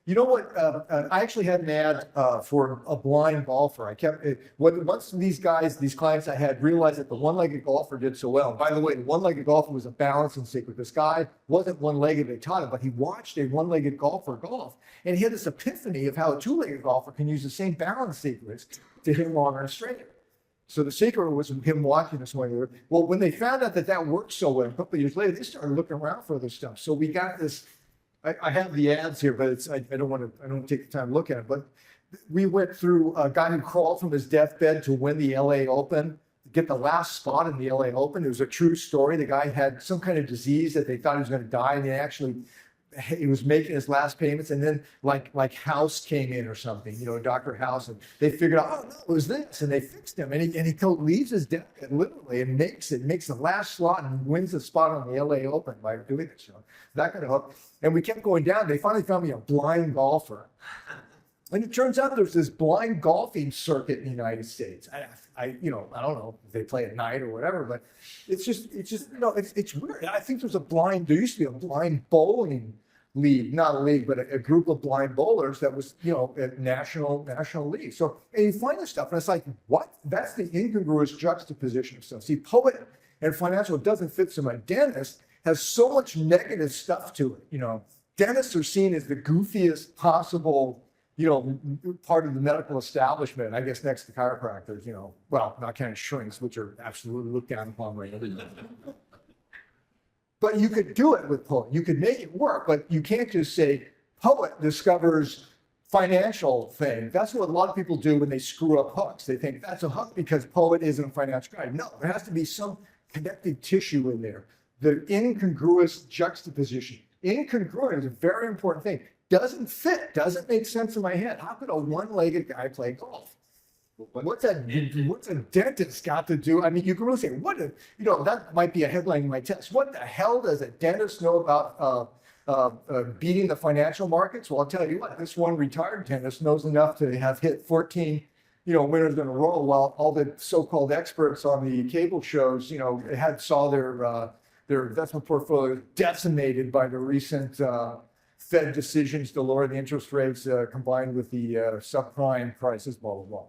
You know what? I actually had an ad for a blind golfer. Once these clients I had realized that the one-legged golfer did so well. By the way, the one-legged golfer was a balancing secret. This guy wasn't one-legged, they taught him, but he watched a one-legged golfer golf, and he had this epiphany of how a two-legged golfer can use the same balance secrets to hit longer and straighter. So the secret was him watching this one. Well, when they found out that that worked so well, a couple of years later, they started looking around for other stuff. So we got this. I have the ads here, but I don't take the time to look at it. But we went through a guy who crawled from his deathbed to win the LA Open, get the last spot in the LA Open. It was a true story. The guy had some kind of disease that they thought he was going to die, and he was making his last payments, and then like House came in or something, Dr. House, and they figured out, oh no, it was this, and they fixed him, and he leaves his deathbed literally and makes the last slot and wins the spot on the LA Open by doing this, that kind of hook. And we kept going down. They finally found me a blind golfer, and it turns out there's this blind golfing circuit in the United States. I don't know if they play at night or whatever, but it's weird. I think there used to be a blind bowling league, not a league, but a group of blind bowlers that was, a national league. So, and you find this stuff, and it's like, what? That's the incongruous juxtaposition of stuff. See, poet and financial doesn't fit, so my dentist has so much negative stuff to it. Dentists are seen as the goofiest possible, part of the medical establishment, I guess next to chiropractors, well, not counting shrinks, which are absolutely looked down upon right now. But you could do it with poet. You could make it work, but you can't just say poet discovers financial thing. That's what a lot of people do when they screw up hooks. They think that's a hook because poet isn't a financial guy. No, there has to be some connective tissue in there. The incongruous juxtaposition. Incongruent is a very important thing. Doesn't fit, doesn't make sense in my head. How could a one-legged guy play golf? What's a dentist got to do? I mean, you can really say, that might be a headline in my test. What the hell does a dentist know about beating the financial markets? Well, I'll tell you what, this one retired dentist knows enough to have hit 14, winners in a row, while all the so-called experts on the cable shows, saw their investment portfolio decimated by the recent Fed decisions to lower the interest rates combined with the subprime crisis, blah, blah, blah.